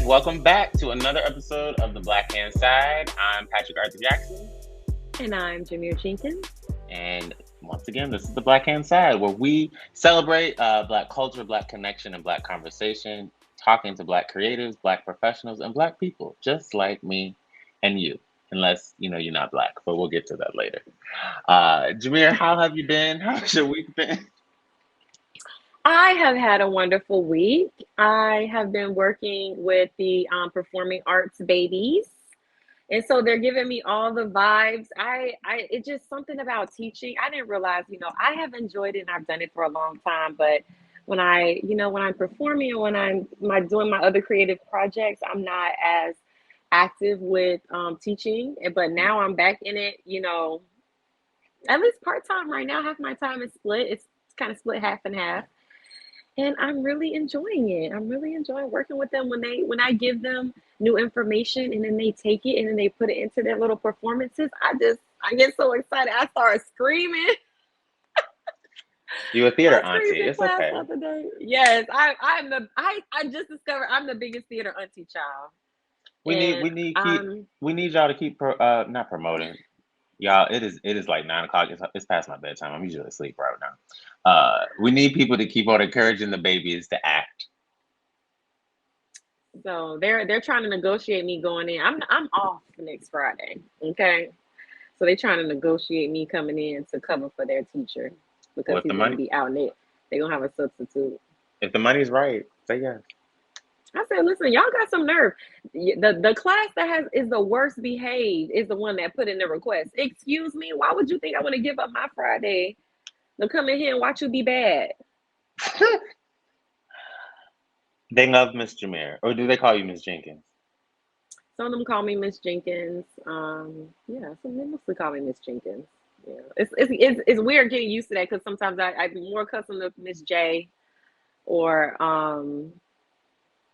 Welcome back to another episode of the Black Hand Side. I'm Patrick Arthur Jackson. And I'm Jemier Jenkins. And once again, this is the Black Hand Side, where we celebrate Black culture, Black connection, and Black conversation, talking to Black creatives, Black professionals, and Black people, just like me and you. Unless, you're not Black, but we'll get to that later. Jemier, how have you been? How's your week been? I have had a wonderful week. I have been working with the performing arts babies. And so they're giving me all the vibes. It's just something about teaching. I didn't realize, I have enjoyed it and I've done it for a long time. But when I'm performing and when I'm doing my other creative projects, I'm not as active with teaching. But now I'm back in it, at least part-time right now. Half my time is split. It's kind of split half and half. And I'm really enjoying it. I'm really enjoying working with them when I give them new information and then they take it and then they put it into their little performances. I get so excited. I start screaming. You a theater I auntie. screamed in It's class okay. the other day. Yes, I just discovered I'm the biggest theater auntie child. We need And we need y'all to keep not promoting. Y'all, it is like 9 o'clock. It's past my bedtime. I'm usually asleep right now. We need people to keep on encouraging the babies to act. so they're trying to negotiate me going in. I'm off next Friday. Okay. So they're trying to negotiate me coming in to cover for their teacher Well, because he's going to be out there. They're going to have a substitute. if the money's right, say yes. I said, listen, y'all got some nerve. The class that is the worst behaved is the one that put in the request. Excuse me, why would you think I want to give up my Friday to come in here and watch you be bad? They love Miss Jemier, or do they call you Miss Jenkins? Some of them call me Miss Jenkins. Yeah, some they mostly call me Miss Jenkins. Yeah, it's weird getting used to that because sometimes I'd be more accustomed to Miss J or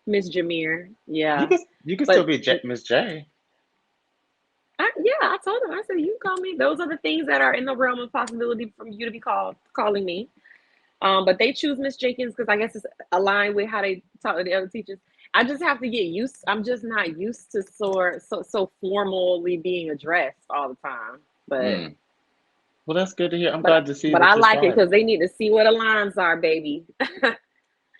Miss Jemier. You Yeah, can you can still but be Miss J. I told them. I said, you call me. Those are the things that are in the realm of possibility from you to be calling me. But they choose Miss Jenkins because I guess it's aligned with how they talk to the other teachers. I just have to get used. I'm just not used to so formally being addressed all the time. But Mm. Well, that's good to hear. I'm but glad to see but that I you're like it because starting. they need to see what the lines are, baby.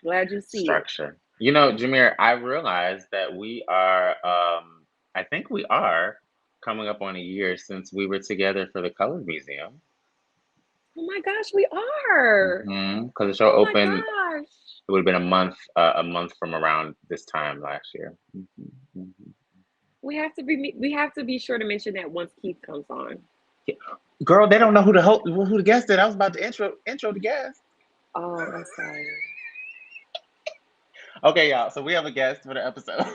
Glad you see it. Structure. Jamier, I realized that we are, I think we are coming up on a year since we were together for the Color Museum. Oh my gosh, we are. Because the show Oh my opened, gosh. it would have been a month from around this time last year. We have to be sure to mention that once Keith comes on. Girl, they don't know who the guest is. I was about to intro the guest. Oh, I'm sorry. Okay, y'all. So we have a guest for the episode.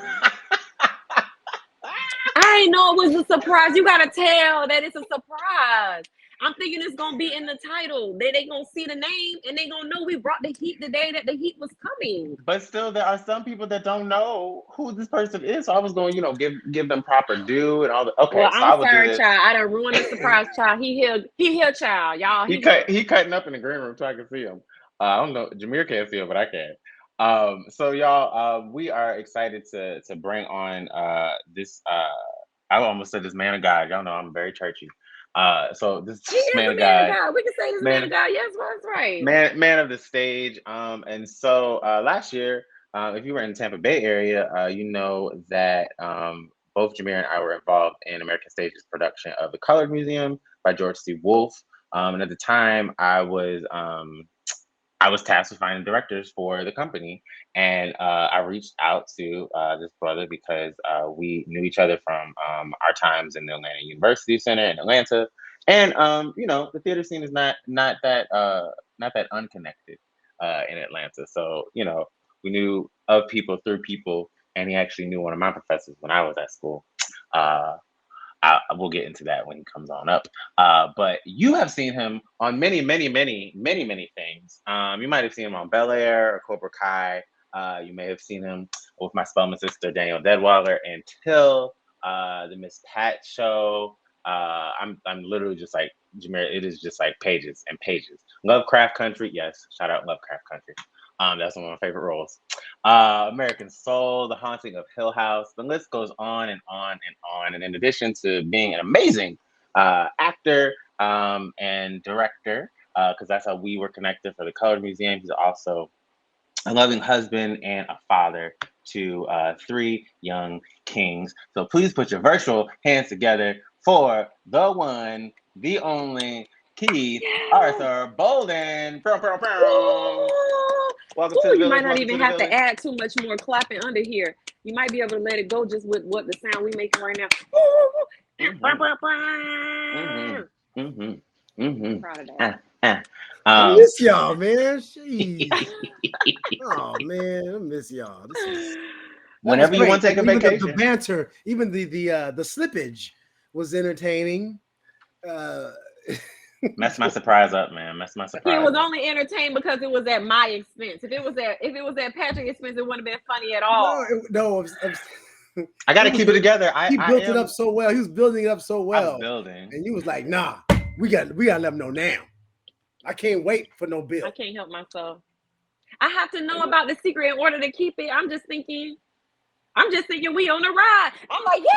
I didn't know it was a surprise. You gotta tell that it's a surprise. I'm thinking it's gonna be in the title. They gonna see the name and they gonna know we brought the heat the day that the heat was coming. But still, there are some people that don't know who this person is. So I was going, give them proper due and all the. Okay, Well, so I'm I would do sorry, this. child. I done ruined the surprise, child. He here, child. Y'all, he here. He cutting up in the green room so I can see him. I don't know. Jameer can't see him, but I can. So y'all, we are excited to bring on this. I almost said this man of God. Y'all know I'm very churchy. So this He is man a of man of God, God. We can say this man of man, God. Yes, well, that's right. man of the stage. And so last year, if you were in the Tampa Bay area, you know that both Jameer and I were involved in American Stage's production of The Colored Museum by George C. Wolfe. And at the time, I was tasked with finding directors for the company, and I reached out to this brother because we knew each other from our times in the Atlanta University Center in Atlanta, and the theater scene is not that unconnected in Atlanta. So we knew of people through people, and he actually knew one of my professors when I was at school. Uh, we'll get into that when he comes on up. But you have seen him on many, many, many, many, many things. You might have seen him on Bel Air or Cobra Kai. You may have seen him with my Spelman sister, Danielle Deadwaller, and Till, the Miss Pat show. I'm literally just like Jemier, it is just like pages and pages. Lovecraft Country, yes. Shout out Lovecraft Country. That's one of my favorite roles. American Soul, The Haunting of Hill House. The list goes on and on and on. And in addition to being an amazing actor and director, because that's how we were connected for the Colored Museum, he's also a loving husband and a father to three young kings. So please put your virtual hands together for the one, the only Keith Arthur Bolden. Welcome to the You might village. not Welcome to even the have to village. add too much more clapping under here. You might be able to let it go just with what the sound we making right now. I'm proud of that. I miss y'all, man. Jeez. Oh man, I miss y'all. Whenever you want to take a even vacation. the banter, even the slippage was entertaining. Mess my surprise up, man. Mess my surprise. He was only entertained because it was at my expense. If it was at Patrick's expense, it wouldn't have been funny at all. I got to keep it together. He built it up so well. He was building it up so well. I was building, and you was like, "Nah, we got to let them know now. I can't wait for no bill. I can't help myself. I have to know about the secret in order to keep it. I'm just thinking we on the ride. I'm like, yeah.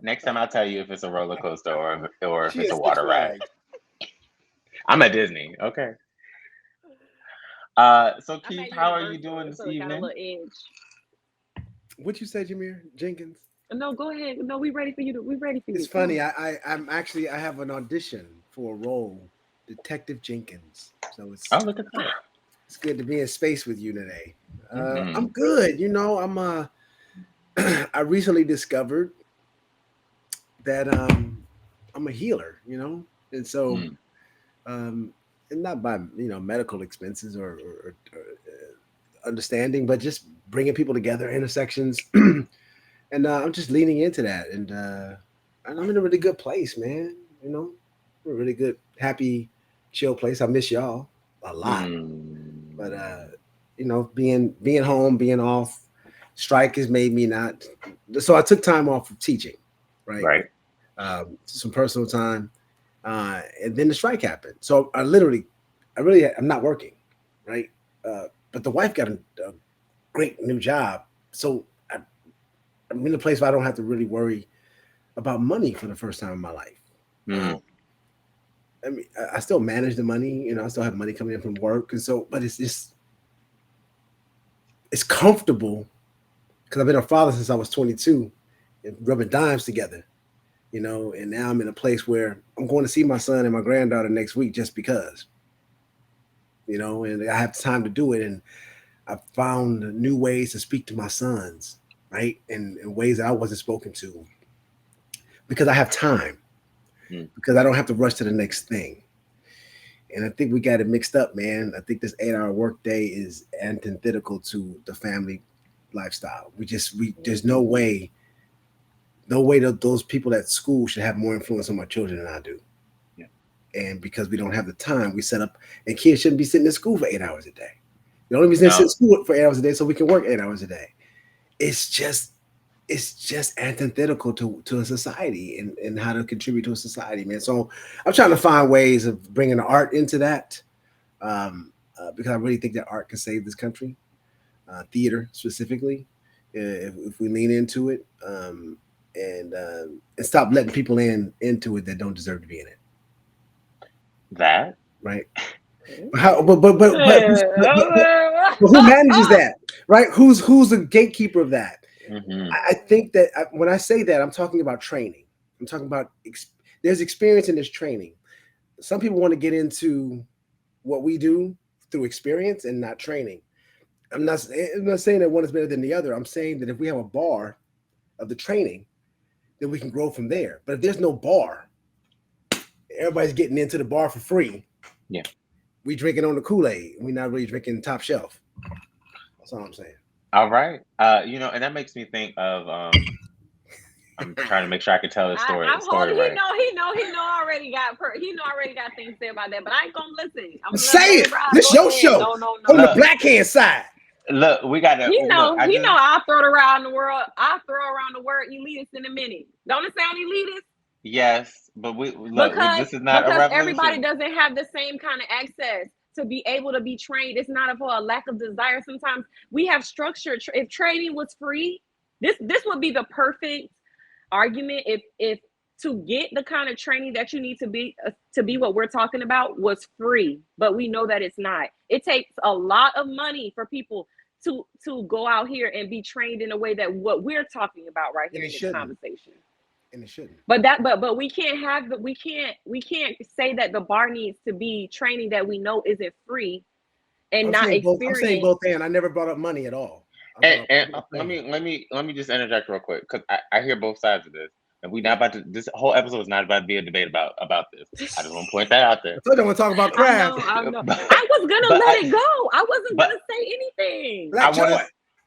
Next time I'll tell you if it's a roller coaster or if it's a water ride. I'm at Disney. Okay. So Keith, how are you doing this evening? What you say, Jemier Jenkins? No, go ahead. No, we ready for you. We ready for you. It's funny. I have an audition for a role, Detective Jenkins. So it's look at that. It's good to be in space with you today. I'm good. You know, I'm I recently discovered that I'm a healer, you know, and so and not by medical expenses or understanding, but just bringing people together, intersections, and I'm just leaning into that, and I'm in a really good place, man. You know, a really good, happy, chill place. I miss y'all a lot, but being home, being off, strike has made me not. So I took time off of teaching, right. Some personal time, and then the strike happened. So I'm not working, right? But the wife got a great new job, so I'm in a place where I don't have to really worry about money for the first time in my life. I mean, I still manage the money, I still have money coming in from work, and so, but it's comfortable because I've been a father since I was 22, and rubbing dimes together. And now I'm in a place where I'm going to see my son and my granddaughter next week just because, and I have time to do it. And I found new ways to speak to my sons, right? And in ways that I wasn't spoken to because I have time, because I don't have to rush to the next thing. And I think we got it mixed up, man. I think this 8-hour workday is antithetical to the family lifestyle. There's no way that those people at school should have more influence on my children than I do. Yeah. And because we don't have the time, we set up, and kids shouldn't be sitting in school for 8 hours a day. The only reason they sit in school for 8 hours a day so we can work 8 hours a day. It's just antithetical to a society and how to contribute to a society, man. So I'm trying to find ways of bringing the art into that because I really think that art can save this country, theater specifically, if we lean into it. And stop letting people into it that don't deserve to be in it. That right? But who manages that, right? Who's the gatekeeper of that? I think that when I say that, I'm talking about training. I'm talking about there's experience in this training. Some people want to get into what we do through experience and not training. I'm not saying that one is better than the other. I'm saying that if we have a bar of the training, then we can grow from there. But if there's no bar, everybody's getting into the bar for free. Yeah. We drinking on the Kool-Aid. We're not really drinking top shelf. That's all I'm saying. All right. And that makes me think of I'm trying to make sure I can tell the story. I'm holding. Right. He know already got things to say about that. But I ain't gonna listen. Say it. This your show. No. On the black hand side. Look, we gotta He look. know, he know. I'll throw it around the world. I'll throw around the word elitist in a minute. Don't it sound elitist? Yes, but we look. Because This is not a everybody revolution. doesn't have the same kind of access to be able to be trained. It's not for a lack of desire. Sometimes we have structure. If training was free, this would be the perfect argument. If to get the kind of training that you need to be what we're talking about was free, but we know that it's not. It takes a lot of money for people to go out here and be trained in a way that what we're talking about right here in this conversation. And it shouldn't. But we can't have we can't say that the bar needs to be training that we know isn't free and not experience. I'm saying both, and I never brought up money at all. And let me just interject real quick, because I hear both sides of this, and we not about to. This whole episode is not about to be a debate about this. I just want to point that out there. I told you I want to talk about craft. I know. I was gonna let it go. I wasn't gonna say anything.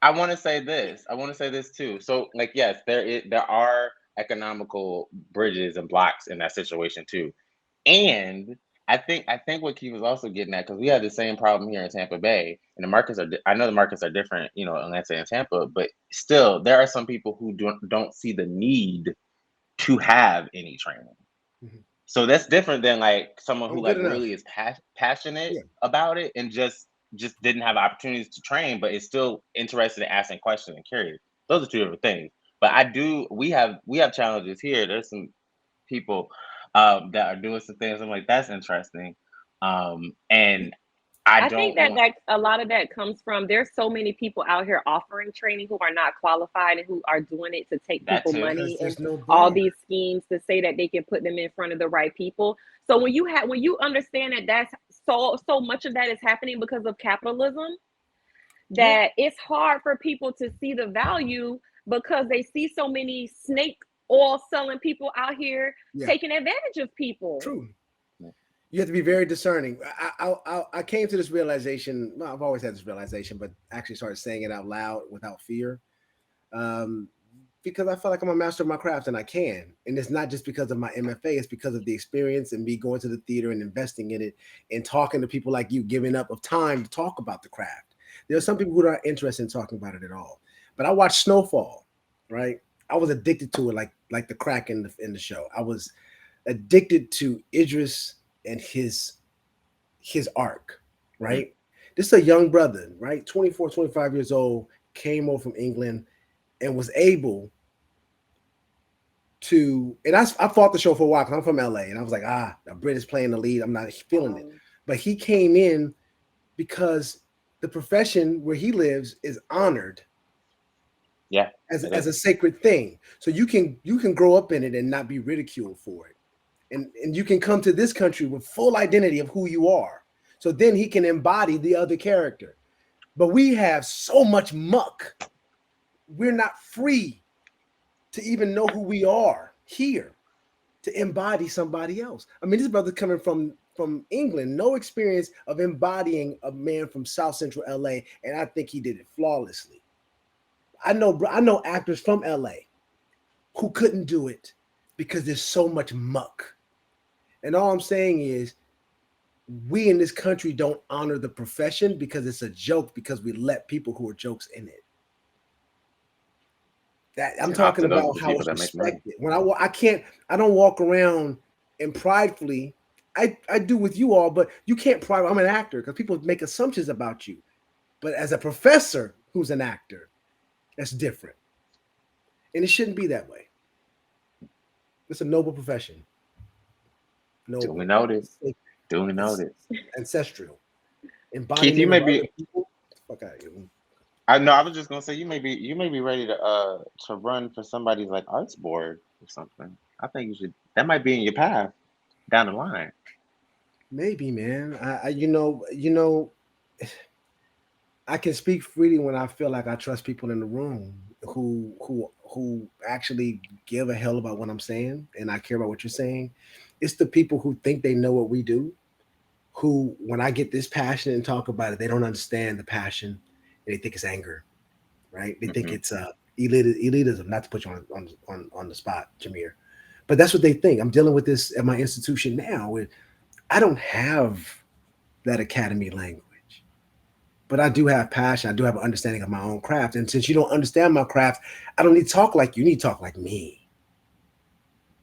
I want to say this. I want to say this too. So, like, yes, there are economical bridges and blocks in that situation too, and I think what Keith was also getting at, because we have the same problem here in Tampa Bay, and the markets are. I know the markets are different, Atlanta and Tampa, but still, there are some people who don't see the need to have any training. Mm-hmm. So that's different than like someone who really is passionate about it and just didn't have opportunities to train, but is still interested in asking questions and curious. Those are two different things. But we have challenges here. There's some people that are doing some things. I'm like, that's interesting. And I think that a lot of that comes from, there's so many people out here offering training who are not qualified and who are doing it to take people money and all these schemes to say that they can put them in front of the right people. So when you understand that that's so much of that is happening because of capitalism, that it's hard for people to see the value because they see so many snake oil selling people out here taking advantage of people. True. You have to be very discerning. I came to this realization. Well, I've always had this realization, but actually started saying it out loud without fear, because I feel like I'm a master of my craft and I can. And it's not just because of my MFA. It's because of the experience and me going to the theater and investing in it and talking to people like you, giving up of time to talk about the craft. There are some people who aren't interested in talking about it at all. But I watched Snowfall, right? I was addicted to it, like the crack in the show. I was addicted to Idris and his arc, right? Mm-hmm. This is a young brother, right? 24, 25 years old, came over from England and was able to, and I fought the show for a while because I'm from LA and I was like, the Brit is playing the lead. I'm not feeling it. But he came in because the profession where he lives is honored. Yeah. As a sacred thing. So you can grow up in it and not be ridiculed for it. And you can come to this country with full identity of who you are. So then he can embody the other character. But we have so much muck. We're not free to even know who we are here, to embody somebody else. I mean, this brother coming from England, no experience of embodying a man from South Central LA, and I think he did it flawlessly. I know actors from LA who couldn't do it because there's so much muck. And all I'm saying is we in this country don't honor the profession because it's a joke, because we let people who are jokes in it. That I'm talking about how it's respected. When I don't walk around and pridefully, I do with you all, but you can't pride. I'm an actor because people make assumptions about you. But as a professor who's an actor, that's different. And it shouldn't be that way. It's a noble profession. Duly noted. Duly noted. Ancestral. Keith, you may be. Fuck out of here. I know. I was just gonna say you may be ready to run for somebody's like arts board or something. I think you should. That might be in your path down the line. Maybe, man. I I can speak freely when I feel like I trust people in the room who actually give a hell about what I'm saying and I care about what you're saying. It's the people who think they know what we do, who, when I get this passionate and talk about it, they don't understand the passion and they think it's anger, right? They think it's elitism, not to put you on the spot, Jemier. But that's what they think. I'm dealing with this at my institution now where I don't have that academy language. but I do have passion. I do have an understanding of my own craft. And since you don't understand my craft, I don't need to talk like you. You need to talk like me,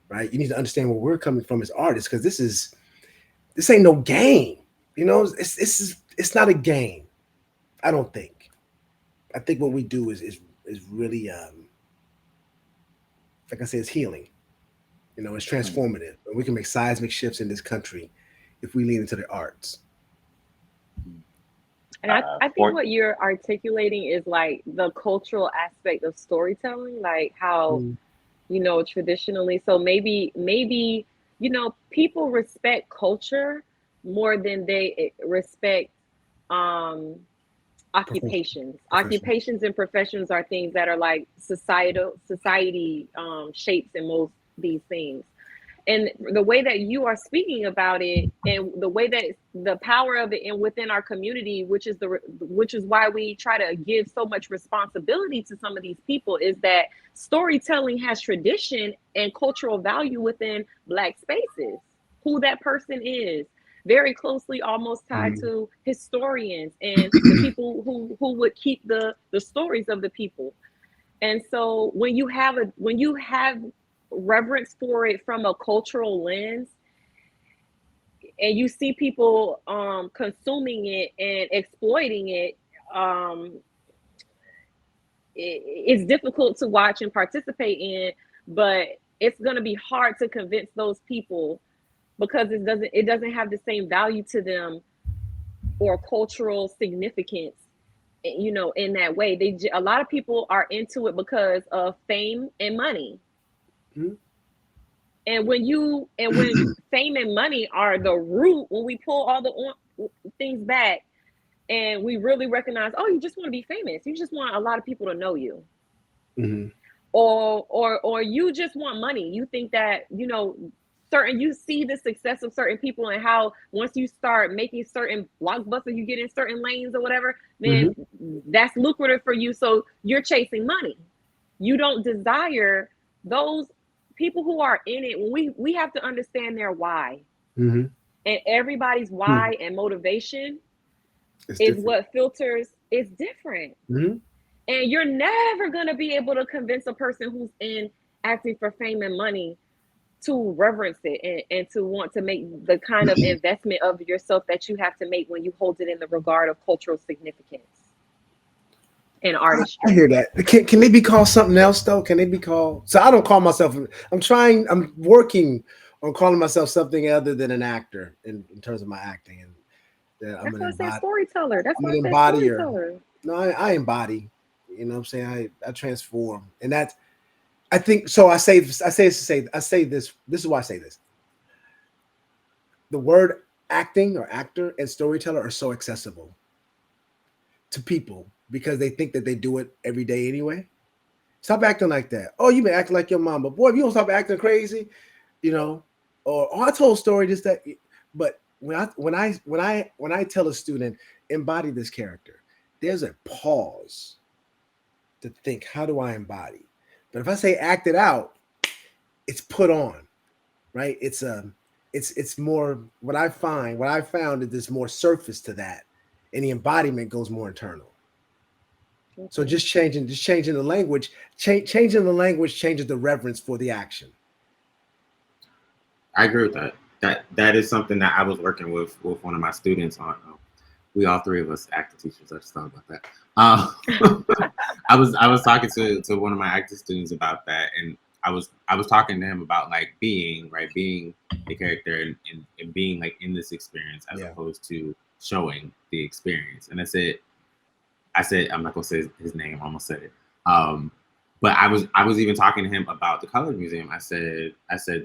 right? You need to understand where we're coming from as artists, because this ain't no game. You know, it's not a game. I don't think. I think what we do is really, like I said, it's healing. You know, it's transformative. And we can make seismic shifts in this country if we lean into the arts. And I think what you're articulating is like the cultural aspect of storytelling, like how, traditionally, so maybe, people respect culture more than they respect occupations. Occupations and professions are things that are like society shapes and molds these things. And the way that you are speaking about it, and the way that the power of it and within our community, which is why we try to give so much responsibility to some of these people, is that storytelling has tradition and cultural value within Black spaces. Who that person is very closely almost tied to historians and the people who would keep the stories of the people. And so when you have reverence for it from a cultural lens, and you see people consuming it and exploiting it, it's difficult to watch and participate in, but it's going to be hard to convince those people, because it doesn't have the same value to them or cultural significance, in that way. A lot of people are into it because of fame and money. And when fame and money are the root, when we pull all the things back and we really recognize, oh, you just want to be famous, you just want a lot of people to know you, or you just want money. You think that you see the success of certain people, and how once you start making certain blockbusters, you get in certain lanes or whatever, then that's lucrative for you, so you're chasing money. You don't desire those people who are in it. When we have to understand their why, and everybody's why and motivation is what filters. It's different. And you're never going to be able to convince a person who's in acting for fame and money to reverence it and to want to make the kind of investment of yourself that you have to make when you hold it in the regard of cultural significance and artistry. I hear that. Can they be called something else though? Can they be called? So I don't call myself. I'm working on calling myself something other than an actor in terms of my acting. And that's why I say storyteller. That's why I say storyteller. No, I embody. You know what I'm saying? I transform, and that's. I think so. I say this. This is why I say this. The word acting or actor and storyteller are so accessible to people because they think that they do it every day anyway. Stop acting like that. Oh, you've been acting like your mama. Boy, if you don't stop acting crazy, or I told a story just that. But when I tell a student embody this character, there's a pause to think, how do I embody? But if I say act it out, it's put on, right? It's more what I found is there's more surface to that, and the embodiment goes more internal. Okay. So just changing the language, changing the language changes the reverence for the action. I agree with that. That is something that I was working with one of my students on. We all three of us acting teachers. I just thought about that. I was talking to one of my acting students about that, and I was talking to him about like being the character and being like in this experience as opposed to showing the experience. And I said I'm not gonna say his name. I almost said it. But I was even talking to him about the Colored Museum. I said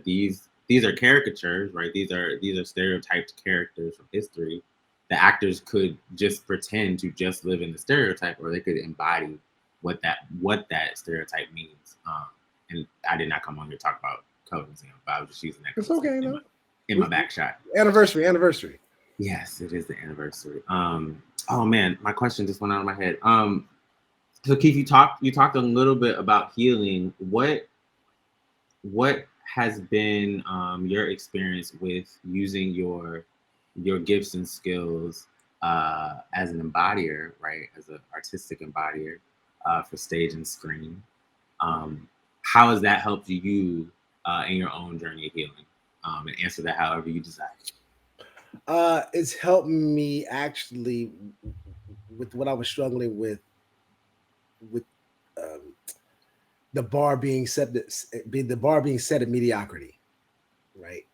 these are caricatures, right? These are stereotyped characters from history. The actors could just pretend to just live in the stereotype, or they could embody what that stereotype means. And I did not come on here to talk about Colored Museum, but I was just using that. It's okay, in my back shot. Anniversary. Yes, it is the anniversary. Oh man, my question just went out of my head. So Keith, you talked a little bit about healing. What has been your experience with using your gifts and skills as an embodier, right, as an artistic embodier for stage and screen. How has that helped you in your own journey of healing? And answer that however you desire. It's helped me actually with what I was struggling with um, the bar being set at mediocrity, right?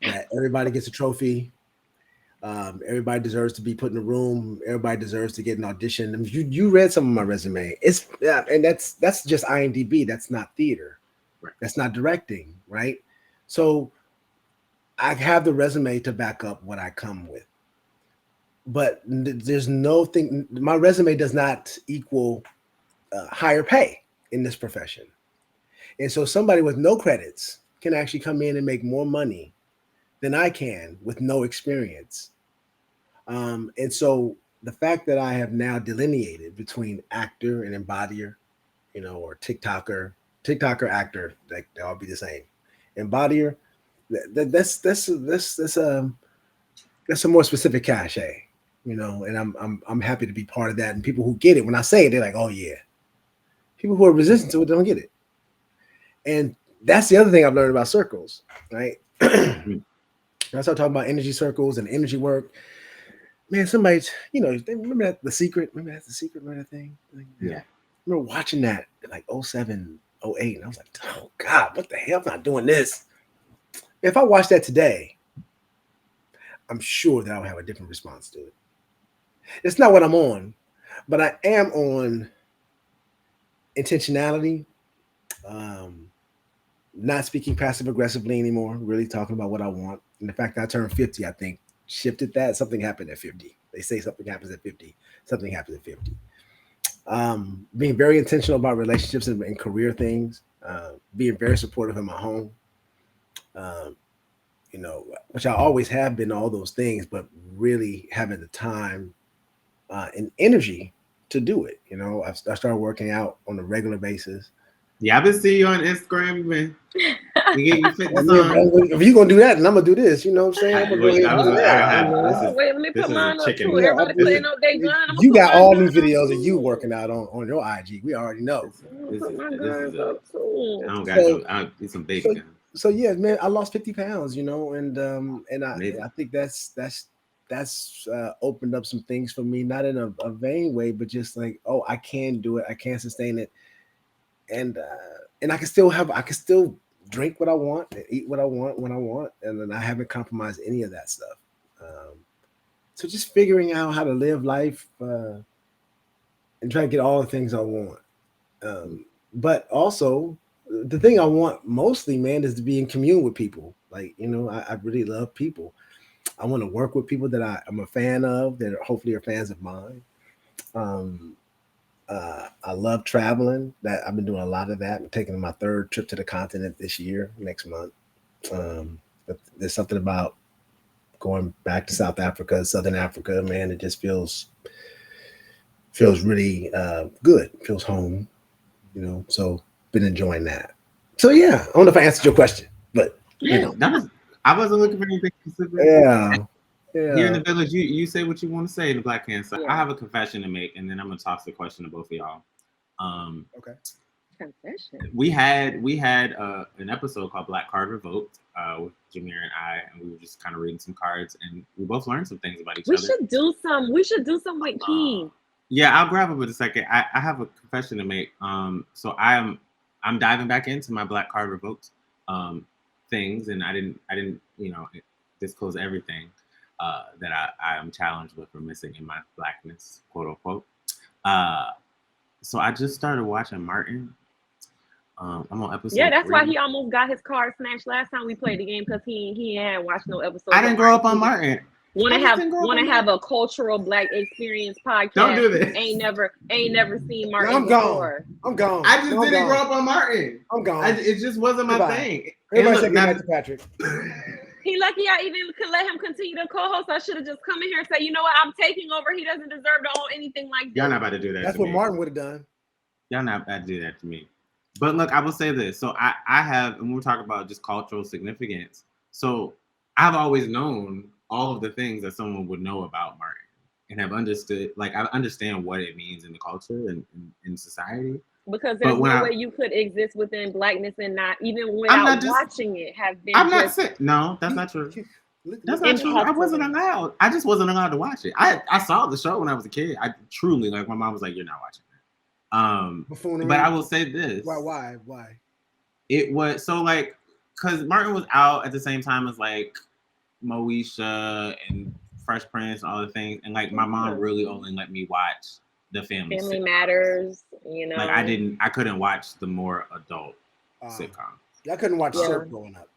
That everybody gets a trophy. Everybody deserves to be put in a room. Everybody deserves to get an audition. I mean, you read some of my resume. It's and that's just IMDb. That's not theater. Right. That's not directing, right? So I have the resume to back up what I come with, but there's no thing. My resume does not equal higher pay in this profession, and so somebody with no credits can actually come in and make more money than I can with no experience. And so the fact that I have now delineated between actor and embodier, or TikToker, actor, like they all be the same. Embodier, that's a more specific cachet, and I'm happy to be part of that. And people who get it, when I say it, they're like, oh yeah. People who are resistant to it don't get it. And that's the other thing I've learned about circles, right? I start talking about energy circles and energy work. Man, somebody's, they remember that The Secret? Remember that's The Secret? Remember that thing? Yeah. I remember watching that in like 07, 08, and I was like, oh God, what the hell? I'm not doing this. If I watch that today, I'm sure that I would have a different response to it. It's not what I'm on, but I am on intentionality, not speaking passive aggressively anymore, really talking about what I want. And the fact that I turned 50, I think, shifted that. Something happened at 50. They say something happens at 50. Something happens at 50. Being very intentional about relationships and career things, being very supportive in my home, um, which I always have been, all those things, but really having the time and energy to do it. I started working out on a regular basis. Yeah, I've been seeing you on Instagram, man. You get your fitness on. If you're gonna do that, then I'm gonna do this. You know what I'm saying? Wait, let me put mine up too. Everybody putting up their gun. You got all new videos of you working out on your IG. We already know. This is I don't got I need some baby guns. So yeah, man, I lost 50 pounds, and I think that's opened up some things for me, not in a vain way, but just like, oh, I can do it, I can sustain it, and I can still drink what I want and eat what I want when I want, and then I haven't compromised any of that stuff. So just figuring out how to live life and try to get all the things I want, but also the thing I want mostly, man, is to be in commune with people. Like, I really love people. I want to work with people that I'm a fan of, that hopefully are fans of mine. I love traveling. That I've been doing a lot of that. I'm taking my third trip to the continent this year, next month. But there's something about going back to South Africa, Southern Africa, man. It just feels really good. Feels home, So been enjoying that. So yeah, I don't know if I answered your question, but I wasn't looking for anything specific. Yeah. Here in the village, you say what you want to say in the Black Hand side. I have a confession to make, and then I'm gonna toss the question to both of y'all. Okay. Confession. We had an episode called Black Card Revoked with Jemier and I, and we were just kind of reading some cards, and we both learned some things about each other. We should do some with Keith. Yeah, I'll grab it with a second. I have a confession to make. So I'm diving back into my Black Card Revoked things, and I didn't disclose everything that I am challenged with or missing in my blackness, quote unquote. So I just started watching Martin. I'm on episode. Yeah, that's 3. why he almost got his card snatched last time we played the game, because he hadn't watched no episode. I didn't grow up on Martin. Want to have a cultural Black experience podcast? Don't do this. Ain't never seen Martin I'm before. I'm gone. I just didn't grow up on Martin. I'm gone. It just wasn't my thing. Everybody say good night to Patrick. He lucky I even could let him continue to co-host. I should have just come in here and say, you know what, I'm taking over. He doesn't deserve to own anything like this. Y'all not about to do that. That's what Martin would have done. Y'all not about to do that to me. But look, I will say this. So I have, and we're talking about just cultural significance. So I've always known all of the things that someone would know about Martin and have understood. Like I understand what it means in the culture and in society. Because there's But when no way you could exist within Blackness and not even I'm not without just- watching it have been I'm not just saying no, that's not true. That's not true. I impactful. wasn't allowed. I just wasn't allowed to watch it. I saw the show when I was a kid. I truly like my mom was like, "You're not watching it." But I will say this. Why? It was so like because Martin was out at the same time as like Moesha and Fresh Prince and all the things, and like my mom really only let me watch the Family sitcoms. Matters, you know. Like I couldn't watch the more adult sitcoms. I couldn't watch Surf growing up.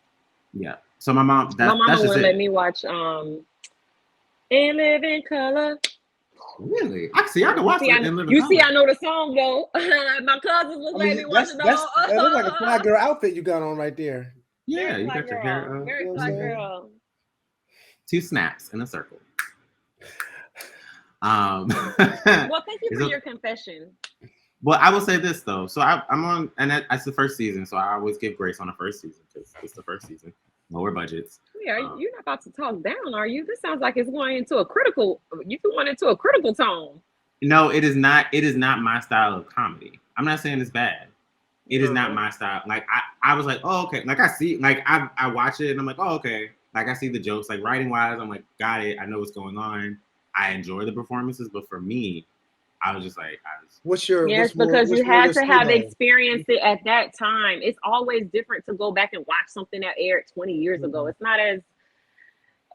Yeah. So my mom mama that's just wouldn't it. let me watch And Live in Color. Really? I can watch it and live in You color. see, I know the song though. My cousins was letting me watch it though. That looks like a fly girl outfit you got on right there. Yeah, you got your hair up. Very fly girl. 2 snaps in a circle. Well, thank you for your confession. Well, I will say this though. So I'm on, and that's the first season. So I always give grace on the first season because it's the first season. Lower budgets. Yeah, you're not about to talk down, are you? This sounds like it's going into a critical. You went into a critical tone. No, it is not. It is not my style of comedy. I'm not saying it's bad. It is not my style. Like I was like, oh okay. Like I see, like I watch it and I'm like, oh okay. Like I see the jokes. Like writing wise, I'm like, got it. I know what's going on. I enjoy the performances, but for me, I was just like, because you had to have experienced it at that time. It's always different to go back and watch something that aired 20 years ago. It's not as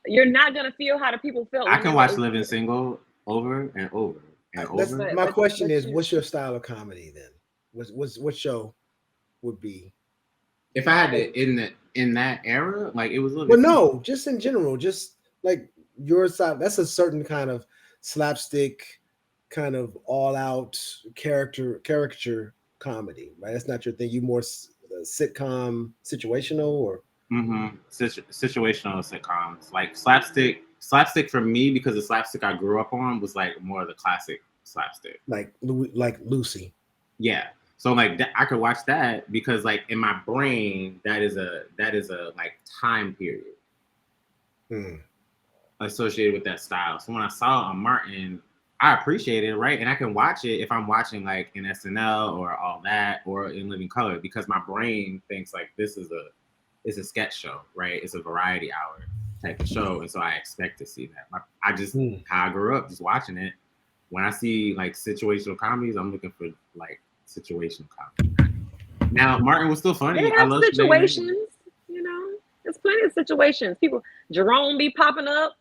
you're not gonna feel how the people felt. I can watch Living Single over and over and over. My question is, what's your style of comedy then? What show would be? If I had it in that era, like it was. Well, no, just in general, just like your side. That's a certain kind of slapstick, kind of all-out caricature comedy, right? That's not your thing. You more sitcom, situational, or situational sitcoms, like slapstick. Slapstick for me, because the slapstick I grew up on was like more of the classic slapstick, like Lucy. Yeah. So like I could watch that because like in my brain that is a like time period associated with that style. So when I saw it on Martin, I appreciate it, right? And I can watch it if I'm watching like in SNL or all that or in Living Color because my brain thinks like it's a sketch show, right? It's a variety hour type of show, and so I expect to see that. I just how I grew up just watching it. When I see like situational comedies, I'm looking for like situational comedy. Now Martin was still funny. I love situations, you know. There's plenty of situations. People, Jerome be popping up,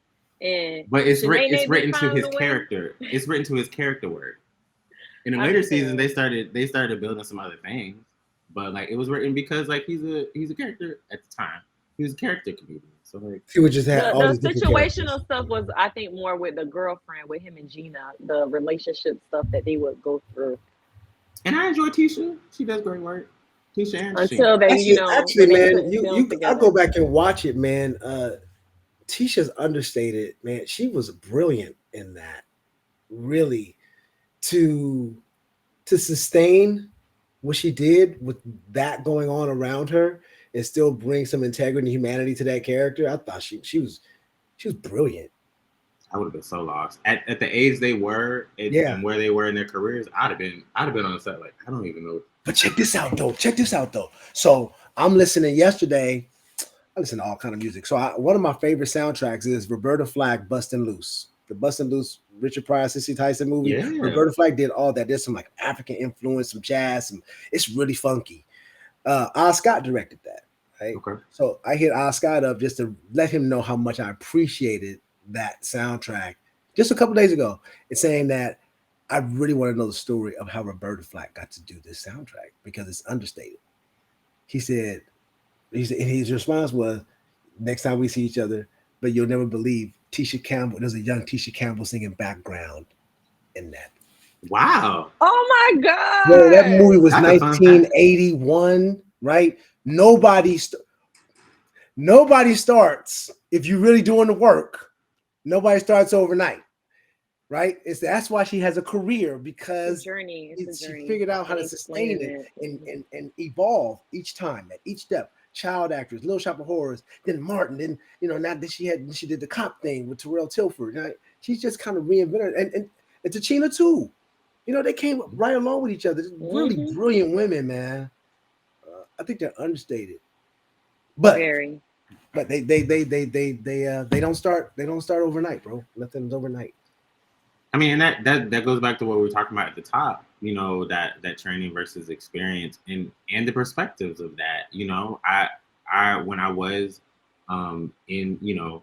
but it's written to his character. It's written to his character work. In the later seasons, they started building some other things, but like it was written because like he's a character at the time. He was a character comedian, so like he would just have all the situational stuff was I think more with the girlfriend, with him and Gina, the relationship stuff that they would go through. And I enjoy Tisha. She does great work. Tisha and until they, actually, man, I go back and watch it, man. Tisha's understated, man. She was brilliant in that. Really, to sustain what she did with that going on around her and still bring some integrity and humanity to that character. I thought she was brilliant. I would have been so lost at the age they were and where they were in their careers. I'd have been on the set like I don't even know. But check this out though. So I'm listening yesterday. I listen to all kind of music. So one of my favorite soundtracks is Roberta Flack, "Bustin' Loose." The "Bustin' Loose" Richard Pryor, Cissy Tyson movie. Yeah. Roberta Flack did all that. There's some like African influence, some jazz, it's really funky. Al Scott directed that. Right. Okay. So I hit Al Scott up just to let him know how much I appreciated that soundtrack just a couple days ago. It's saying that I really want to know the story of how Roberta Flack got to do this soundtrack because it's understated. He said, his response was, "Next time we see each other, but you'll never believe Tisha Campbell." There's a young Tisha Campbell singing background in that. Wow! Oh my God! Bro, that movie was 1981, right? Nobody starts if you're really doing the work. Nobody starts overnight, right? That's why she has a career because she figured out how to sustain it and evolve each time at each step. child actors, Little Shop of Horrors, then Martin, then now that she did the cop thing with Terrell Tilford. Now, she's just kind of reinvented, and Tachina too. They came right along with each other. Really brilliant women, man. I think they're understated, but Very. But they don't start overnight, bro. Nothing's overnight. I mean, and that goes back to what we were talking about at the top. That training versus experience and the perspectives of that. I when I was in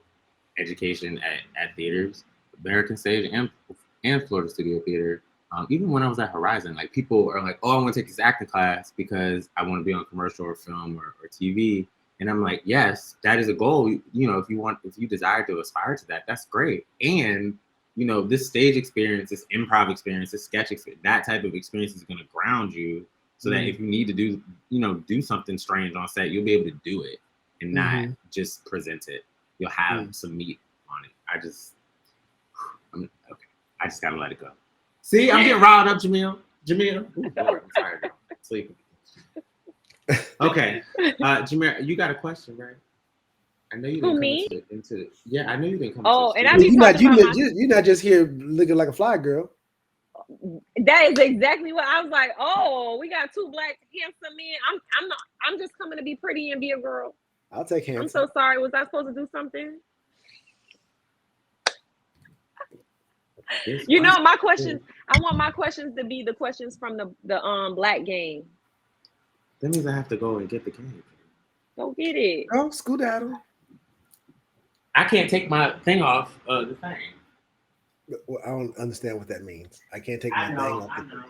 education at theaters, American Stage and Florida Studio Theater. Even when I was at Horizon, like people are like, "Oh, I want to take this acting class because I want to be on commercial or film or TV." And I'm like, yes, that is a goal. If you desire to aspire to that, that's great. And this stage experience, this improv experience, this sketch experience, that type of experience is going to ground you, so that if you need to do something strange on set, you'll be able to do it and not just present it. You'll have some meat on it. I just gotta let it go. See, I'm getting riled up, Jemier. Ooh, Lord, I'm tired now. I'm sleeping. Okay, Jemier, you got a question, right? I know you didn't come into yeah. I know you didn't come. Oh, and I be you're not just here looking like a fly girl. That is exactly what I was like. Oh, we got two black handsome men. I'm just coming to be pretty and be a girl. I'll take handsome. I'm so sorry. Was I supposed to do something? My questions. I want my questions to be the questions from the black game. That means I have to go and get the game. Go get it. Oh, scoot-daddle. I can't take my thing off the thing. Well, I don't understand what that means. I can't take my thing off the thing.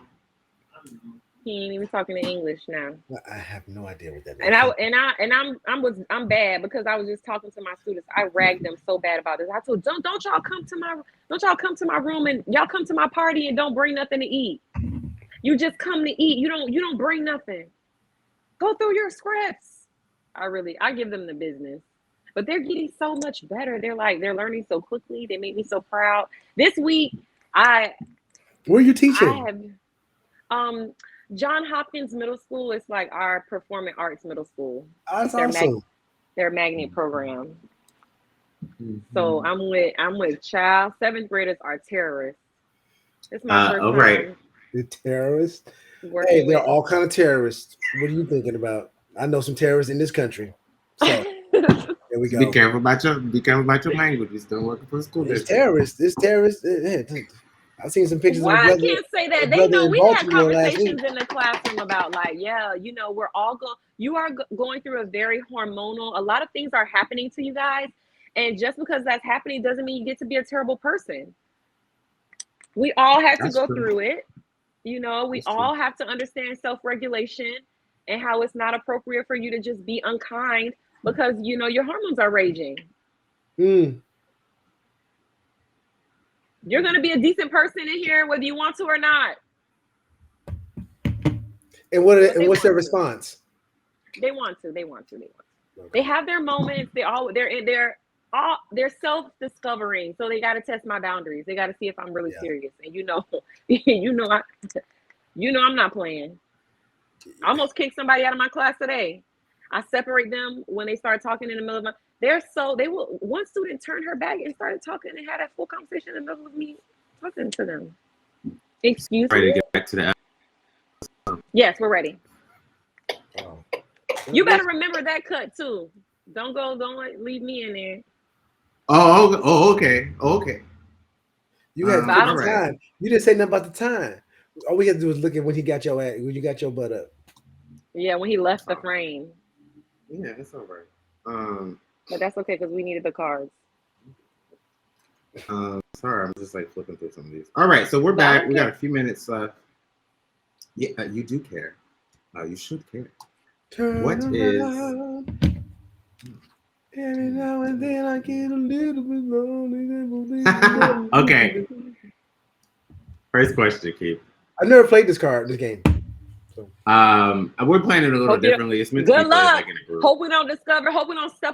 He ain't even talking in English now. I have no idea what that means. I'm bad because I was just talking to my students. I ragged them so bad about this. I told don't y'all come to my room and y'all come to my party and don't bring nothing to eat. You just come to eat. You don't bring nothing. Go through your scripts. I give them the business. But they're getting so much better. They're learning so quickly. They make me so proud. This week, where are you teaching? I have John Hopkins Middle School is like our performing arts middle school. That's awesome. Their magnet program. So I'm with child 7th graders are terrorists. It's my first time. Right. The terrorists. Hey, they're all kind of terrorists. What are you thinking about? I know some terrorists in this country. So there we go. Be careful about your language. You're still working for the school district. This terrorist. I've seen some pictures. I can't say that. They know we had conversations in the classroom about we're all you are going through a very hormonal. A lot of things are happening to you guys, and just because that's happening doesn't mean you get to be a terrible person. We all had to go through it. We all have to understand self-regulation and how it's not appropriate for you to just be unkind because your hormones are raging. You're going to be a decent person in here, whether you want to or not. And what's their response? They want to. Okay. They have their moments. They're self-discovering. So they got to test my boundaries. They got to see if I'm really serious. And I'm not playing. I almost kicked somebody out of my class today. I separate them when they start talking in the middle of one student turned her back and started talking and had a full conversation in the middle of me talking to them. Excuse me. Ready to get back to the. Yes, we're ready. Oh. You better remember that cut too. Don't leave me in there. Oh, okay. You had time. You didn't say nothing about the time. All we had to do was look at when you got your butt up. Yeah, when he left the frame. Yeah, that's all right. But that's okay because we needed the cards. Sorry, I'm just flipping through some of these. All right, so we're back. We got a few minutes left. Yeah, you do care. You should care. What is? Every now and then I get a little bit lonely. Okay. First question, Keith. I've never played this game. So. We're playing it a little differently. It's meant to be played like in a group. Hope we don't step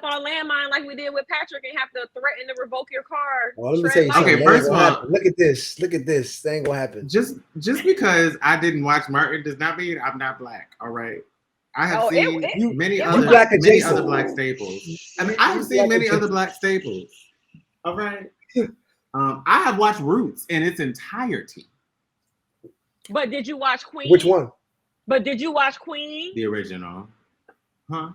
on a landmine like we did with Patrick and have to threaten to revoke your card. Well, let me tell you something. Okay, first of all, look at this. That ain't gonna happen. Just because I didn't watch Martin does not mean I'm not black. All right. I have Oh, seen it many was other black many adjacent. other black staples. I mean, I have seen many other black staples. All right. I have watched Roots in its entirety. But did you watch Queen? Which one? But did you watch Queen? The original. Huh?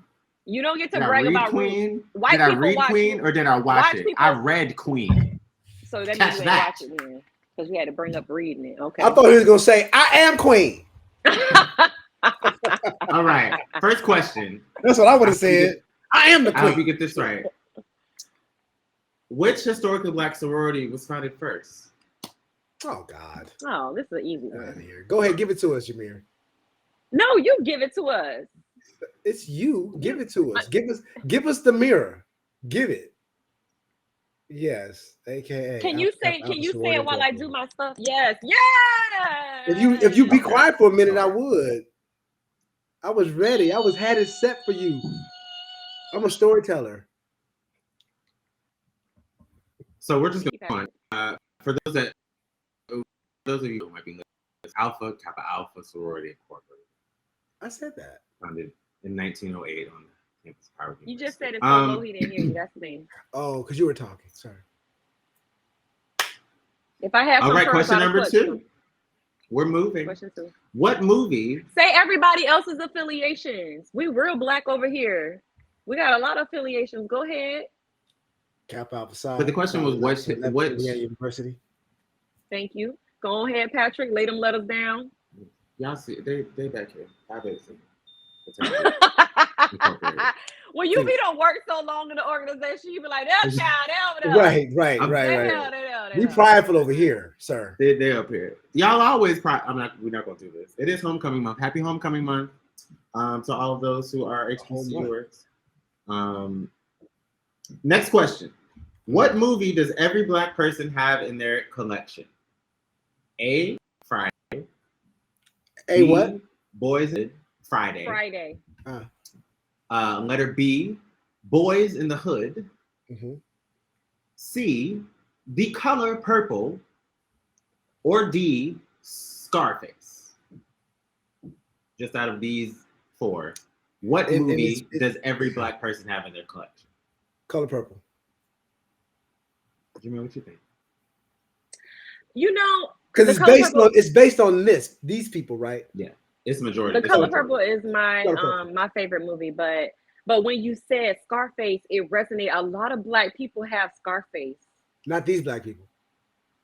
You don't get to Did brag I read about Queen? Roots. White Did I people read watch Queen or did I watch it? people- I read Queen. So that Catch means you that. ain't watch it then. Because we had to bring up reading it. Okay. I thought he was gonna say, "I am queen." All right. First question. That's what I would have said. I am the I hope you queen. get this right. Which historically black sorority was founded first? Oh God. Oh, this is an easy Get out of one. here. Go ahead, give it to us, Jemier. No, you give it to us. It's you. Give it to us. Give us the mirror. Give it. Yes, AKA. Can you say it while I do my stuff? Yes. Yes. If you be quiet for a minute, I would. I was ready. I had it set for you. I'm a storyteller. So we're just going on. For those of you who might be listening, it's Alpha Kappa Alpha Sorority Incorporated. I said that. Founded in 1908 on the campus of Howard You University. just said it so low he didn't hear you. That's the thing. Oh, because you were talking. Sorry. If I have All right, question I'd number put 2. We're moving. Question 2. What movie? Say everybody else's affiliations. We real black over here. We got a lot of affiliations. Go ahead. Kappa Alpha Psi. But the question was what university? Thank you. Go ahead, Patrick. Lay them letters down. Y'all see they back here. I bet see. Well, you be done work so long in the organization, you be like, that child over there. Right. We prideful over here, sir. They're up here. Y'all always we're not gonna do this. It is homecoming month. Happy homecoming month. To all of those who are HBCUers. Next question. What movie does every black person have in their collection? A, Friday. A, B, what? Boys in Friday. Friday. Letter B, Boys in the Hood. Mm-hmm. C, The Color Purple. Or D, Scarface. Just out of these 4, what movie does every black person have in their collection? Color Purple. Do you know what you think? You know, because it's based on these people, right? Yeah, it's majority. The Color Purple is my my favorite movie, but when you said Scarface, it resonated. A lot of black people have Scarface. Not these black people.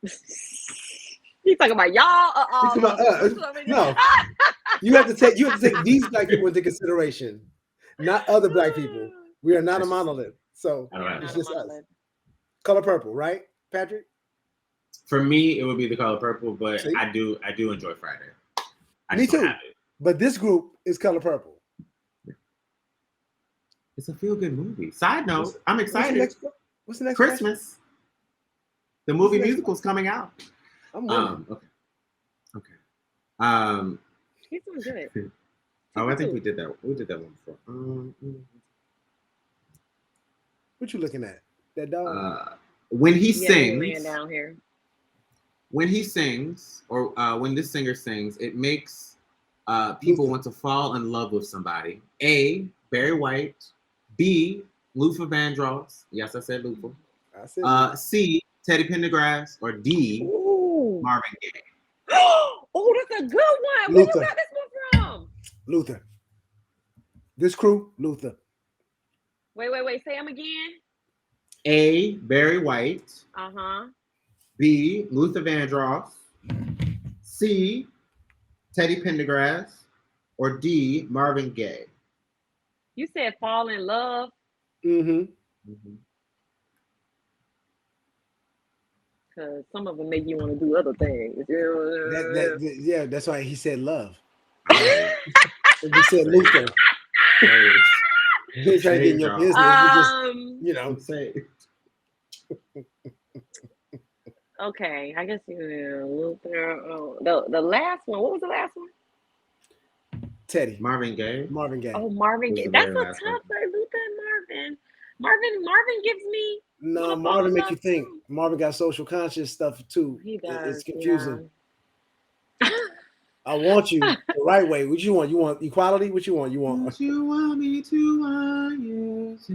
He's talking about y'all. He's talking about us. No, you have to take these black people into consideration, not other black people. We are not a monolith, so it's just us. Color Purple, right, Patrick? For me, it would be The Color Purple, but See? I do enjoy Friday. Me too. But this group is Color Purple. It's a feel-good movie. Side note, I'm excited. What's the next Christmas. question? The movie musical's coming out. I'm waiting. Okay. He's doing good. I think we did that. We did that one before. What you looking at? That dog. When he sings, down here. When he sings, or when this singer sings, it makes people want to fall in love with somebody. A, Barry White. B, Luther Vandross. Yes, I said Luther. I said C, Teddy Pendergrass. Or D, Marvin Gaye. Oh, that's a good one. Where you got this one from? Luther. This crew, Luther. Wait. Say them again. A, Barry White. B, Luther Vandross. C, Teddy Pendergrass. Or D, Marvin Gaye. You said fall in love. Mm-hmm. Because some of them make you want to do other things. Yeah, that's why he said love. He said Luther. He's trying to get in your business. Say. Okay, I guess Luther. Oh, the last one. What was the last one? Teddy. Marvin Gaye. Oh, Marvin Gaye. That's a tough one. Luther and Marvin. Marvin gives me. No, Marvin make you think. Marvin got social conscious stuff too. He does. It's confusing. Yeah. I want you the right way. What you want? You want equality? What you want? You want? Don't you want me to want you? See,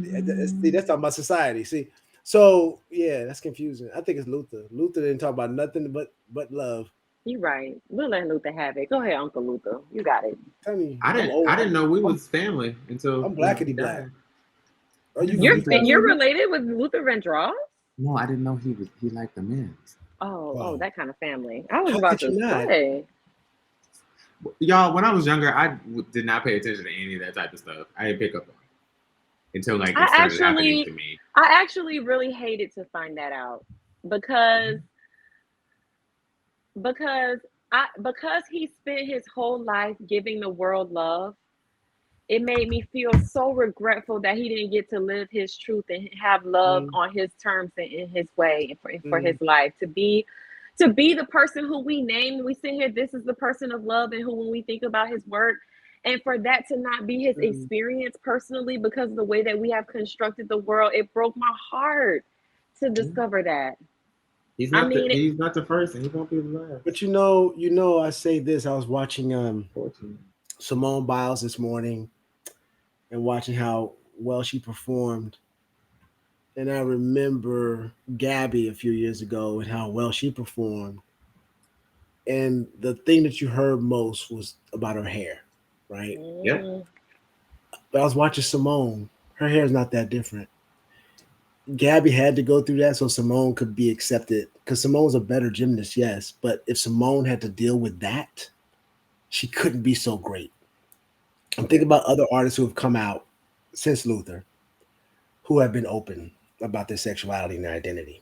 that's talking about society. See, so yeah, that's confusing. I think it's Luther. Luther didn't talk about nothing but love. You right. We'll let Luther have it. Go ahead, Uncle Luther. You got it. Tell me, I I'm didn't. old. I didn't know we I'm, was family until I'm he blackity black. died. Are you? You're You and family? you're related with Luther Vandross? No, I didn't know he liked the men's. Oh, Wow. that kind of family. I was How about could to you not? say. Y'all, when I was younger, I did not pay attention to any of that type of stuff. I didn't pick up on it until like it started happening to me. I actually really hated to find that out because because he spent his whole life giving the world love. It made me feel so regretful that he didn't get to live his truth and have love on his terms and in his way and for his life. To be the person who we name, we sit here, this is the person of love, and who, when we think about his work, and for that to not be his experience personally because of the way that we have constructed the world, it broke my heart to discover that. He's not the first, and he won't be the last. But you know, I say this. I was watching Simone Biles this morning and watching how well she performed. And I remember Gabby a few years ago and how well she performed. And the thing that you heard most was about her hair, right? Yeah. But I was watching Simone. Her hair is not that different. Gabby had to go through that so Simone could be accepted. Because Simone's a better gymnast, yes. But if Simone had to deal with that, she couldn't be so great. I'm thinking about other artists who have come out since Luther who have been open about their sexuality and their identity.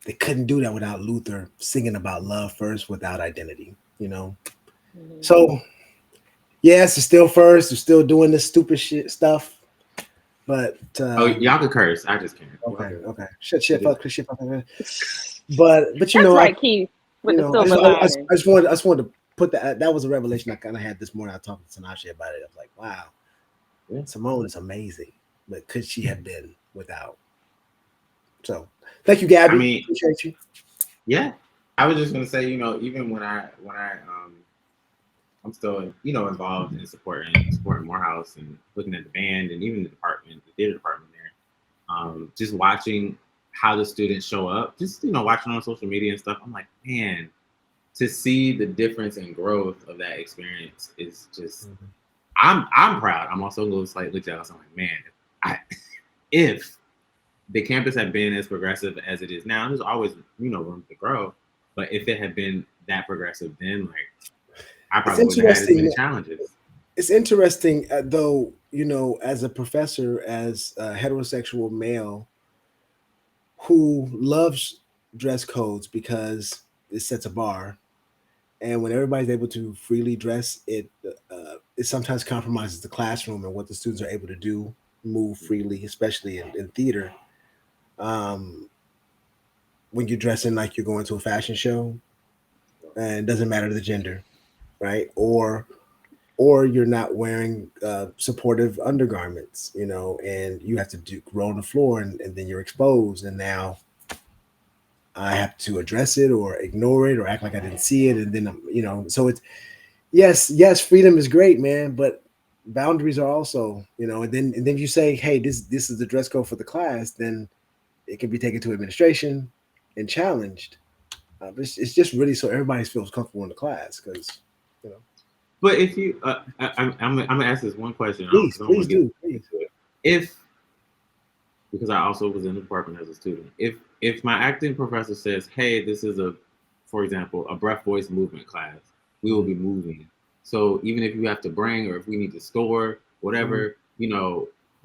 They couldn't do that without Luther singing about love first without identity, you know? So, yes, it's still first. They're still doing this stupid shit stuff. But y'all can curse. I just can't. Okay. Shut up. But you know, right, Keith. With the silver lining. I just wanted to put that was a revelation I kind of had this morning. I talked to Sanashe about it. I was like, wow, Simone is amazing, but could she have been without? So thank you, Gabby. I mean, appreciate you. Yeah, I was just gonna say, even when I'm still, involved in supporting Morehouse and looking at the band and even the theater department there. Just watching how the students show up, just watching on social media and stuff. I'm like, man, to see the difference in growth of that experience is just. I'm proud. I'm also a little slightly jealous. I'm like, man, if the campus had been as progressive as it is now, there's always room to grow. But if it had been that progressive then, like, I probably wouldn't have had as many challenges. It's interesting, though, as a professor, as a heterosexual male who loves dress codes because it sets a bar. And when everybody's able to freely dress, it sometimes compromises the classroom and what the students are able to do, move freely, especially in theater. When you're dressing like you're going to a fashion show, and it doesn't matter the gender, right? Or you're not wearing supportive undergarments, and you have to roll on the floor, and then you're exposed, and now I have to address it or ignore it or act like I didn't see it, and then so it's yes, freedom is great, man, but boundaries are also, and then if you say, hey, this is the dress code for the class, then it can be taken to administration and challenged. It's just really so everybody feels comfortable in the class, because But if you, I'm gonna ask this one question. Please do. Because I also was in the department as a student. If my acting professor says, "Hey, this is for example, a breath voice movement class, we will be moving. So even if you have to bring, or if we need to store whatever,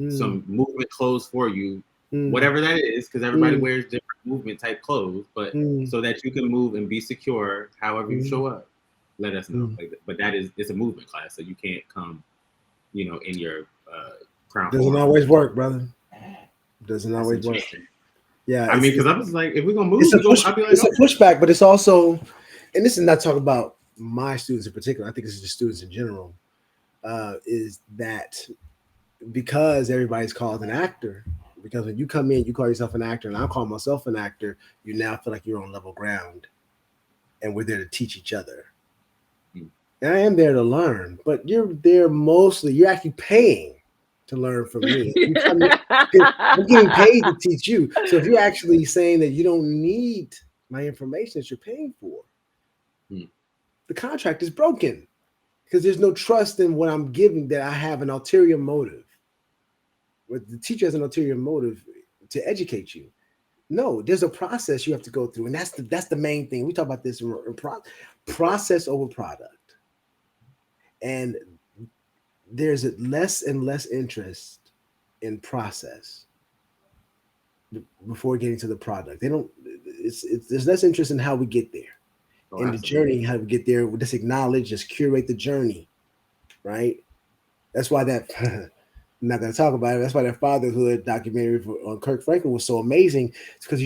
some movement clothes for you, whatever that is, because everybody wears different movement type clothes, but so that you can move and be secure, however you show up, let us know. But it's a movement class, so you can't come, in your crown. Doesn't always work, brother. Doesn't always work. Yeah, I mean, because I was like, if we're gonna move, it's a pushback, but it's also, and this is not talking about my students in particular. I think this is just students in general. Is that because everybody's called an actor? Because when you come in, you call yourself an actor, and I call myself an actor. You now feel like you're on level ground, and we're there to teach each other. And I am there to learn, but you're actually paying to learn from me. I'm getting paid to teach you. So if you're actually saying that you don't need my information that you're paying for, the contract is broken because there's no trust in what I'm giving, that I have an ulterior motive. Where the teacher has an ulterior motive to educate you. No, there's a process you have to go through, and that's the main thing. We talk about this in process over product, and there's less and less interest in process before getting to the product. They don't. There's less interest in how we get there, in the journey, how we get there. We just acknowledge, just curate the journey, right? That's why that. I'm not going to talk about it. That's why that fatherhood documentary on Kirk Franklin was so amazing. It's because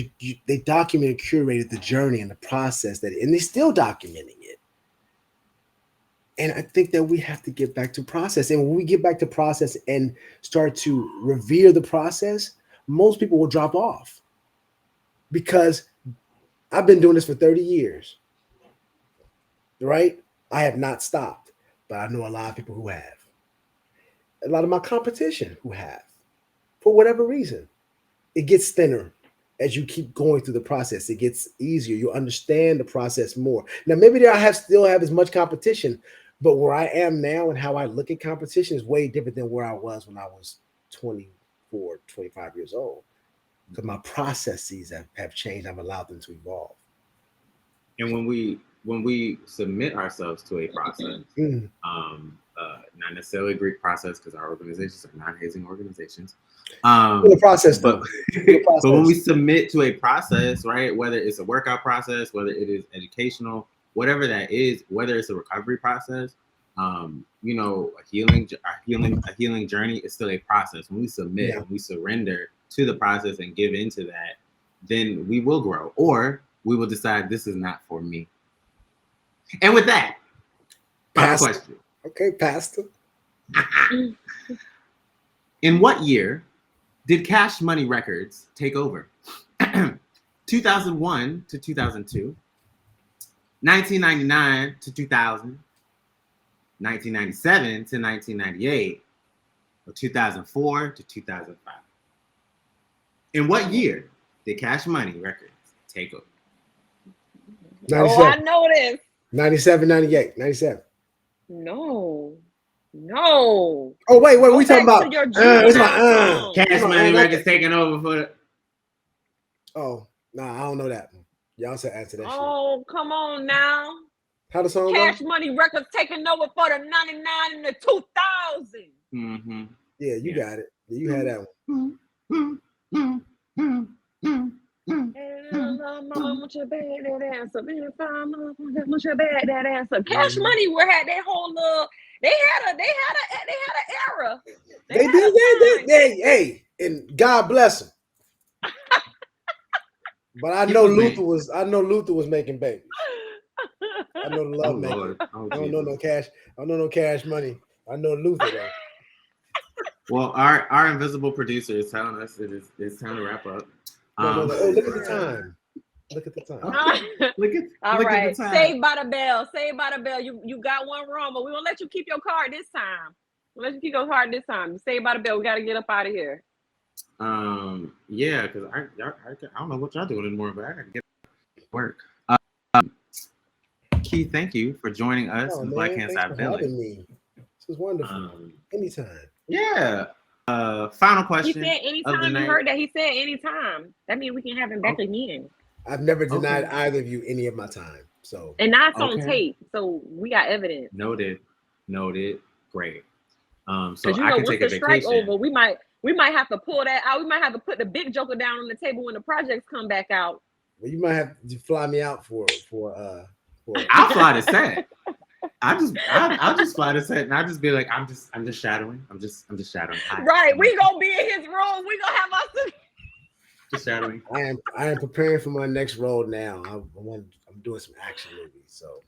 they documented, curated the journey and the process and they're still documenting it. And I think that we have to get back to process. And when we get back to process and start to revere the process, most people will drop off, because I've been doing this for 30 years, right? I have not stopped, but I know a lot of people who have. A lot of my competition who have, for whatever reason. It gets thinner as you keep going through the process. It gets easier. You understand the process more. Now, maybe still have as much competition, but where I am now and how I look at competition is way different than where I was when I was 24, 25 years old. Because my processes have changed. I've allowed them to evolve. And when we submit ourselves to a process, not necessarily a Greek process, because our organizations are non-hazing organizations. The process, though. But when we submit to a process, right, whether it's a workout process, whether it is educational, whatever that is, whether it's a recovery process, a healing journey is still a process. When we submit, when we surrender to the process and give into that, then we will grow, or we will decide this is not for me. And with that, final question. Okay, Pastor. In what year did Cash Money Records take over? 2001 to 2002, 1999 to 2000, 1997 to 1998, or 2004 to 2005? In what year did Cash Money Records take over? 97. Oh, I know this. 97, 98, 97. No. Oh, wait, we talking about Cash Money Records taking over for the... Oh, no, I don't know that one. Y'all said answer that shit. Oh, come on now. How the song Cash go? Money Records taking over for the 99 and the 2000. Mm-hmm. Yeah, you got it. You had that one. Cash Money had that whole little. They had an era. They did. Hey, and God bless them. But I know Luther was making babies. I know the love making. I don't know no cash. I don't know no Cash Money. I know Luther though. Well, our invisible producer is telling us it's time to wrap up. No. Oh, look at the time. Look at the time. All right. Saved by the bell. You got one wrong, but we're gonna let you keep your card this time. Saved by the bell. We gotta get up out of here. Yeah, because I don't know what y'all doing anymore, but I gotta get to work. Keith, thank you for joining us in the Black Hand Side Village. This was wonderful. Anytime. Yeah. Final question. He said anytime. You heard that? He said anytime. That means we can have him back again. I've never denied either of you any of my time. So, and that's on tape. So we got evidence. Noted. Great. So I can take a vacation. Over, we might have to pull that out. We might have to put the big joker down on the table when the projects come back out. Well, you might have to fly me out for I'll fly the set. I'll just fly the set and I'll just be like, I'm just shadowing. I'm just shadowing. Right. We gonna be in his room. We gonna have us just shadowing. I am preparing for my next role now. I'm doing some action movies. So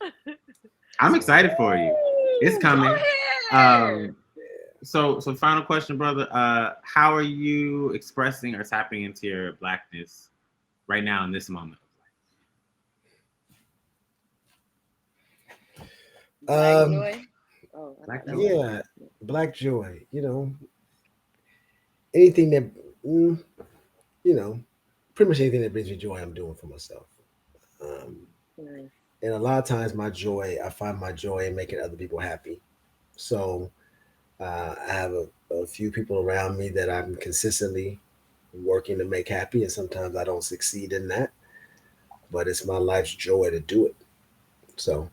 I'm excited for you. It's coming. So final question, brother. How are you expressing or tapping into your Blackness right now in this moment? Black Um, joy. Oh, I Black thought that was joy. yeah, black joy. Anything that, mm, you know, pretty much anything that brings me joy, I'm doing for myself. Um, nice. and a lot of times, I find my joy in making other people happy. So I have a few people around me that I'm consistently working to make happy, and sometimes I don't succeed in that, but it's my life's joy to do it. So,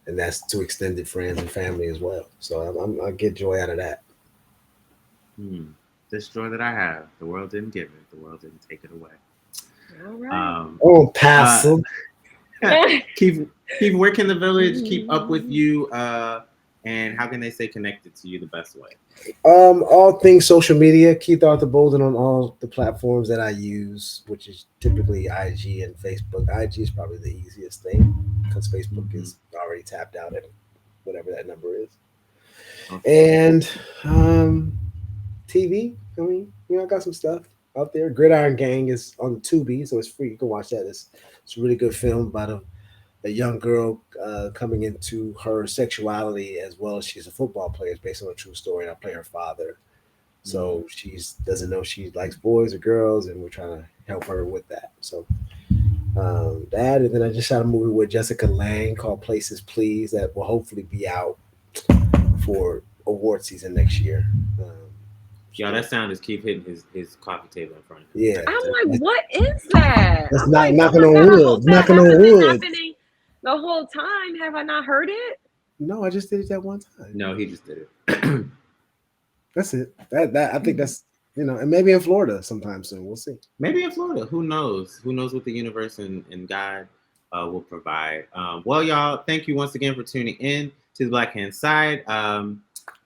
and that's to extended friends and family as well. So I get joy out of that. This joy that I have, the world didn't give it. The world didn't take it away. All right. Oh, Uh, Pastor. Keith, where can the village keep up with you? And how can they stay connected to you the best way? All things social media. Keith Arthur Bolden on all the platforms that I use, which is typically IG and Facebook. IG is probably the easiest thing because Facebook is already tapped out at whatever that number is. Okay. And TV. I mean, I got some stuff out there. Gridiron Gang is on Tubi, so it's free. You can watch that. It's a really good film about a young girl coming into her sexuality as well as she's a football player. It's based on a true story. And I play her father. So she doesn't know she likes boys or girls, and we're trying to help her with that. So that, and then I just shot a movie with Jessica Lange called Places Please that will hopefully be out for award season next year. Yo, that sound is Keith hitting his coffee table in front of him. Yeah. I'm like, what is that? That's I'm not like, knocking oh my on God, I wood. hope that Knocking on hasn't been wood. happening the whole time. Have I not heard it? No, I just did it that one time. No, he just did it. That's it. That I think that's and maybe in Florida sometime soon. We'll see. Maybe in Florida. Who knows? Who knows what the universe and God will provide. Well, y'all, thank you once again for tuning in to the Black Hand Side.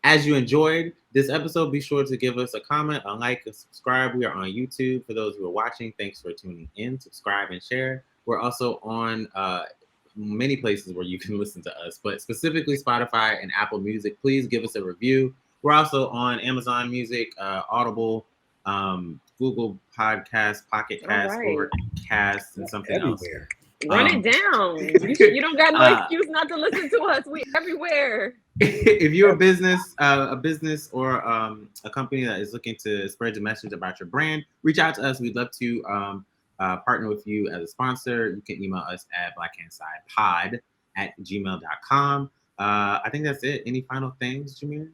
As you enjoyed this episode, be sure to give us a comment, a like, a subscribe. We are on YouTube. For those who are watching, thanks for tuning in. Subscribe and share. We're also on many places where you can listen to us, but specifically Spotify and Apple Music. Please give us a review. We're also on Amazon Music, Audible, Google Podcasts, Pocket Casts, Overcast, and something everywhere. else. Run it down. You don't got no excuse not to listen to us. We everywhere. If you're a business or a company that is looking to spread the message about your brand, reach out to us. We'd love to partner with you as a sponsor. You can email us at blackhandsidepod@gmail.com. I think that's it. Any final things, Jemier?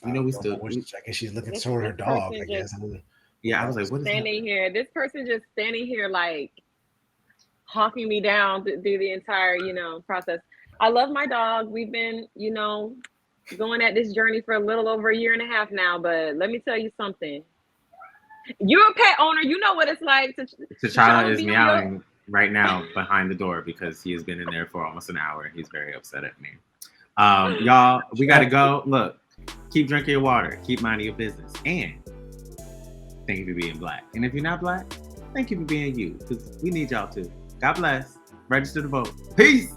We still. I guess she's looking toward her dog. I guess. Yeah, I was like, what is standing here? This person just standing here like hawking me down through the entire process. I love my dog. We've been going at this journey for a little over a year and a half now. But let me tell you something. You're a pet owner. You know what it's like. T'Challa is meowing right now behind the door because he has been in there for almost an hour. He's very upset at me. Y'all, we got to go. Look, keep drinking your water. Keep minding your business. And thank you for being Black. And if you're not Black, thank you for being you because we need y'all too. God bless. Register to vote. Peace.